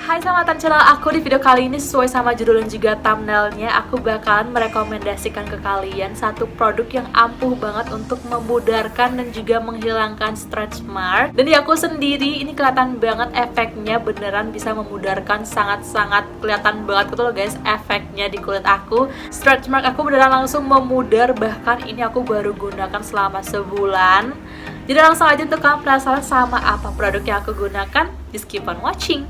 Hai, selamat datang channel aku. Di video kali ini sesuai sama judul dan juga thumbnailnya, aku bakalan merekomendasikan ke kalian satu produk yang ampuh banget untuk memudarkan dan juga menghilangkan stretch mark. Dan di aku sendiri ini kelihatan banget efeknya, beneran bisa memudarkan, sangat-sangat kelihatan banget gitu loh guys efeknya di kulit aku. Stretch mark aku beneran langsung memudar, bahkan ini aku baru gunakan selama sebulan. Jadi langsung aja, untuk kamu penasaran sama apa produk yang aku gunakan, just keep on watching.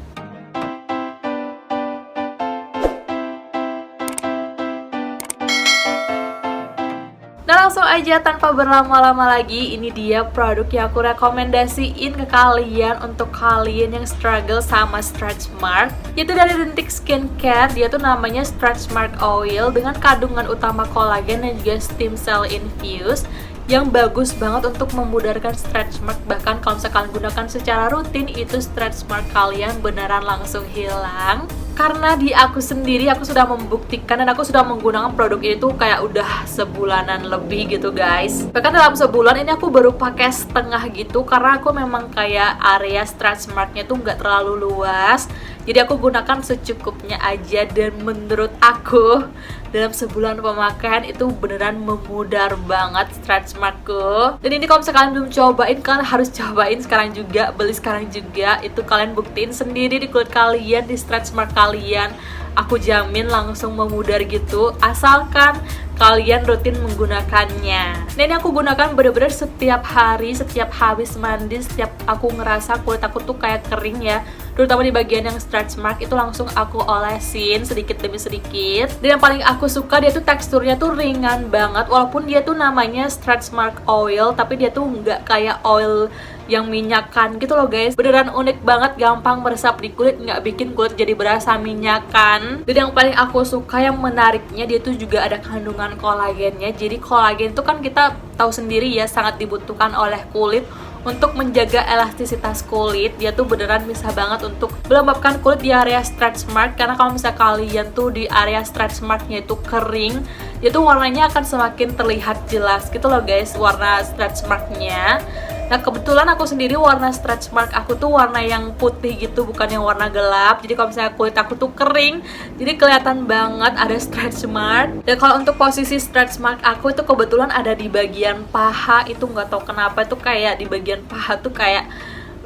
Nah, langsung aja tanpa berlama-lama lagi, ini dia produk yang aku rekomendasiin ke kalian untuk kalian yang struggle sama stretch mark. Itu dari Rintik Skincare, dia tuh namanya Stretch Mark Oil dengan kandungan utama kolagen dan juga stem cell infused yang bagus banget untuk memudarkan stretch mark. Bahkan kalau misalkan gunakan secara rutin, itu stretch mark kalian beneran langsung hilang. Karena di aku sendiri, aku sudah membuktikan dan aku sudah menggunakan produk ini tuh kayak udah sebulanan lebih gitu guys. Bahkan dalam sebulan ini aku baru pakai setengah gitu, karena aku memang kayak area stretch marknya tuh nggak terlalu luas. Jadi aku gunakan secukupnya aja, dan menurut aku dalam sebulan pemakaian itu beneran memudar banget stretch markku. Dan ini kalau misalkan belum cobain, kalian harus cobain sekarang juga, beli sekarang juga. Itu kalian buktiin sendiri di kulit kalian, di stretch mark kalian. Aku jamin langsung memudar gitu, asalkan kalian rutin menggunakannya. Nah, ini aku gunakan bener-bener setiap hari, setiap habis mandi, setiap aku ngerasa kulit aku tuh kayak kering ya, terutama di bagian yang stretch mark, itu langsung aku olesin sedikit demi sedikit. Dan yang paling aku suka, dia tuh teksturnya tuh ringan banget, walaupun dia tuh namanya stretch mark oil, tapi dia tuh nggak kayak oil yang minyakan gitu loh guys. Beneran unik banget, gampang meresap di kulit, nggak bikin kulit jadi berasa minyakan. Dan yang paling aku suka, yang menariknya, dia tuh juga ada kandungan kolagennya. Jadi kolagen itu kan kita tahu sendiri ya, sangat dibutuhkan oleh kulit untuk menjaga elastisitas kulit. Dia tuh beneran bisa banget untuk melembabkan kulit di area stretch mark. Karena kalau misalnya kalian tuh di area stretch marknya itu kering, dia tuh warnanya akan semakin terlihat jelas gitu loh guys, warna stretch marknya. Nah, kebetulan aku sendiri warna stretch mark aku tuh warna yang putih gitu, bukan yang warna gelap. Jadi kalau misalnya kulit aku tuh kering, jadi kelihatan banget ada stretch mark. Dan kalau untuk posisi stretch mark aku itu kebetulan ada di bagian paha. Itu nggak tahu kenapa, itu kayak di bagian paha tuh kayak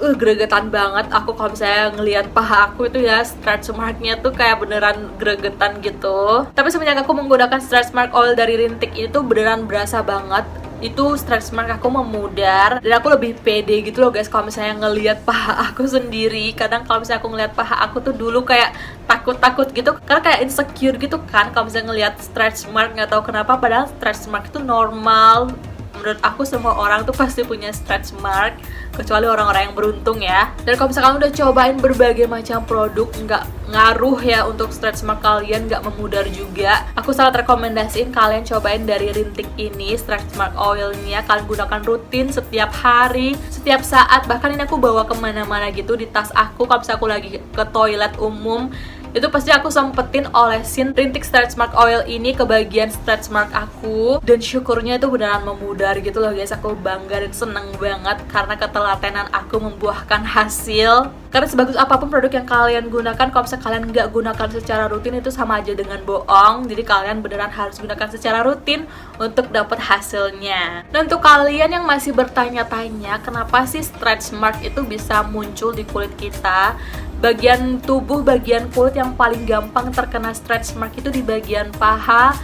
gregetan banget aku kalau misalnya ngelihat paha aku itu ya, stretch marknya tuh kayak beneran gregetan gitu. Tapi semenjak aku menggunakan stretch mark oil dari Rintik itu beneran berasa banget itu stretch mark aku memudar, dan aku lebih pede gitu loh guys kalau misalnya ngelihat paha aku sendiri. Kadang kalau misalnya aku ngelihat paha aku tuh dulu kayak takut-takut gitu, karena kayak insecure gitu kan kalau misalnya ngelihat stretch mark, nggak tahu kenapa, padahal stretch mark itu normal. Menurut aku semua orang tuh pasti punya stretch mark, kecuali orang-orang yang beruntung ya. Dan kalau misalkan udah cobain berbagai macam produk, nggak ngaruh ya untuk stretch mark kalian, nggak memudar juga, aku sangat rekomendasiin kalian cobain dari Rintik ini, stretch mark oilnya. Kalian gunakan rutin setiap hari, setiap saat. Bahkan ini aku bawa kemana-mana gitu di tas aku. Kalau misalnya aku lagi ke toilet umum, itu pasti aku sempetin olesin Rintik stretch mark oil ini ke bagian stretch mark aku. Dan syukurnya itu beneran memudar gitu loh guys. Aku bangga dan seneng banget karena ketelatenan aku membuahkan hasil. Karena sebagus apapun produk yang kalian gunakan, kalau misalnya kalian nggak gunakan secara rutin, itu sama aja dengan bohong. Jadi kalian beneran harus gunakan secara rutin untuk dapat hasilnya. Dan untuk kalian yang masih bertanya-tanya kenapa sih stretch mark itu bisa muncul di kulit kita, bagian tubuh, bagian kulit yang paling gampang terkena stretch mark itu di bagian paha,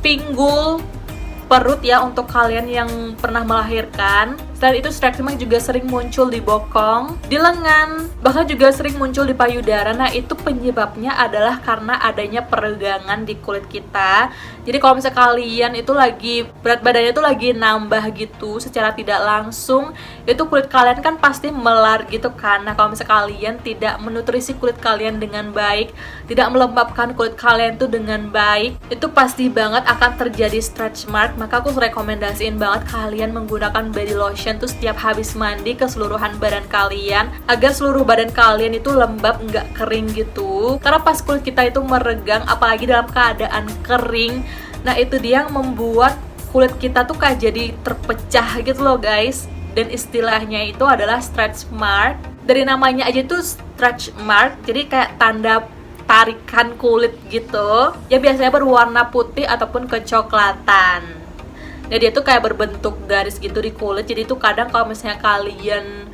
pinggul, perut ya untuk kalian yang pernah melahirkan. Selain itu stretch mark juga sering muncul di bokong, di lengan, bahkan juga sering muncul di payudara. Nah, itu penyebabnya adalah karena adanya peregangan di kulit kita. Jadi kalau misalnya kalian itu lagi berat badannya itu lagi nambah gitu secara tidak langsung, itu kulit kalian kan pasti melar gitu kan. Nah, kalau misalnya kalian tidak menutrisi kulit kalian dengan baik, tidak melembabkan kulit kalian tuh dengan baik, itu pasti banget akan terjadi stretch mark. Maka aku rekomendasiin banget kalian menggunakan body lotion tuh setiap habis mandi ke seluruhan badan kalian, agar seluruh badan kalian itu lembab, nggak kering gitu. Karena pas kulit kita itu meregang, apalagi dalam keadaan kering, nah itu dia yang membuat kulit kita tuh kayak jadi terpecah gitu loh guys. Dan istilahnya itu adalah stretch mark. Dari namanya aja tuh stretch mark, jadi kayak tanda tarikan kulit gitu, ya biasanya berwarna putih ataupun kecoklatan. Jadi dia tuh kayak berbentuk garis gitu di kulit. Jadi tuh kadang kalau misalnya kalian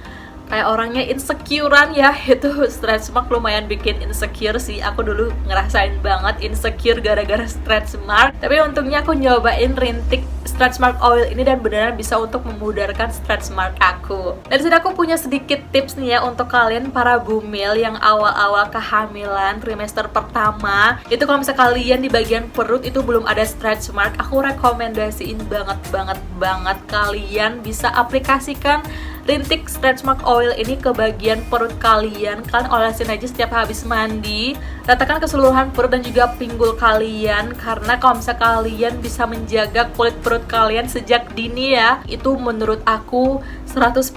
kayak orangnya insecurean ya, itu stretch mark lumayan bikin insecure sih. Aku dulu ngerasain banget insecure gara-gara stretch mark. Tapi untungnya aku nyobain rintik stretch mark oil ini dan beneran bisa untuk memudarkan stretch mark aku. Dan di sini aku punya sedikit tips nih ya untuk kalian para bumil yang awal-awal kehamilan trimester pertama. Itu kalau misalnya kalian di bagian perut itu belum ada stretch mark, aku rekomendasiin banget kalian bisa aplikasikan rintik stretch mark oil ini ke bagian perut kalian. Kalian olesin aja setiap habis mandi, ratakan keseluruhan perut dan juga pinggul kalian. Karena kalau misalnya kalian bisa menjaga kulit perut kalian sejak dini ya, itu menurut aku 100%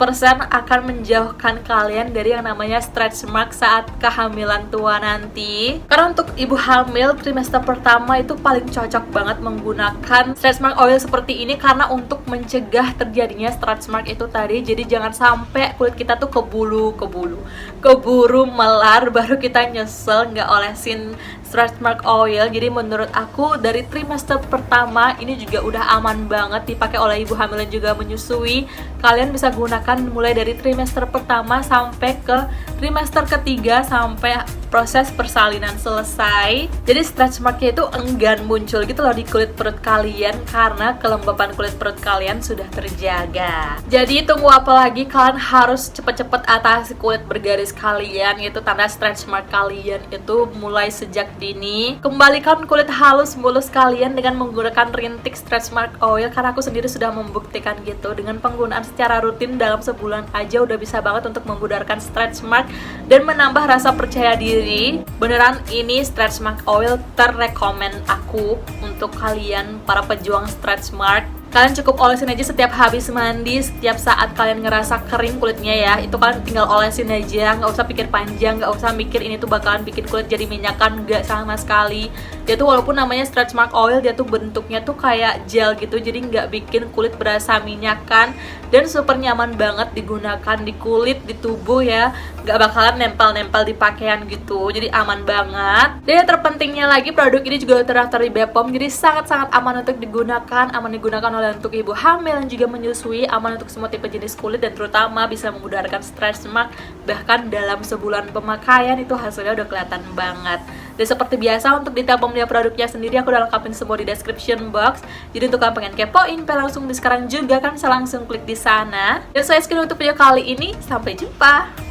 akan menjauhkan kalian dari yang namanya stretch mark saat kehamilan tua nanti. Karena untuk ibu hamil trimester pertama itu paling cocok banget menggunakan stretch mark oil seperti ini, karena untuk mencegah terjadinya stretch mark itu tadi. Jadi jangan sampai kulit kita tuh keburu melar baru kita nyesel nggak olesin stretch mark oil. Jadi menurut aku dari trimester pertama ini juga udah aman banget dipakai oleh ibu hamil dan juga menyusui. Kalian bisa gunakan mulai dari trimester pertama sampai ke trimester ketiga sampai proses persalinan selesai. Jadi stretch marknya itu enggan muncul gitu loh di kulit perut kalian karena kelembapan kulit perut kalian sudah terjaga. Jadi tunggu apa lagi, kalian harus cepet-cepet atasi kulit bergaris kalian, yaitu tanda stretch mark kalian itu mulai sejak dini. Kembalikan kulit halus mulus kalian dengan menggunakan rintik stretch mark oil, karena aku sendiri sudah membuktikan gitu. Dengan penggunaan secara rutin dalam sebulan aja udah bisa banget untuk memudarkan stretch mark dan menambah rasa percaya diri. Beneran ini stretch mark oil terrekomen aku untuk kalian para pejuang stretch mark. Kalian cukup olesin aja setiap habis mandi, setiap saat kalian ngerasa kering kulitnya ya, itu kalian tinggal olesin aja, nggak usah pikir panjang, nggak usah mikir ini tuh bakalan bikin kulit jadi minyakan, nggak sama sekali. Dia tuh walaupun namanya stretch mark oil, dia tuh bentuknya tuh kayak gel gitu, jadi nggak bikin kulit berasa minyakan dan super nyaman banget digunakan di kulit, di tubuh ya, nggak bakalan nempel-nempel di pakaian gitu, jadi aman banget. Dan yang terpentingnya lagi, produk ini juga terdaftar di BPOM, jadi sangat-sangat aman untuk digunakan, aman digunakan oleh untuk ibu hamil dan juga menyusui, aman untuk semua tipe jenis kulit, dan terutama bisa memudarkan stretch mark. Bahkan dalam sebulan pemakaian itu hasilnya udah kelihatan banget. Dan seperti biasa untuk detail pembelian produknya sendiri aku udah lengkapin semua di description box. Jadi untuk kalian pengen kepoin, langsung di sekarang juga kan bisa langsung klik di sana. Dan saya sekian untuk video kali ini, sampai jumpa.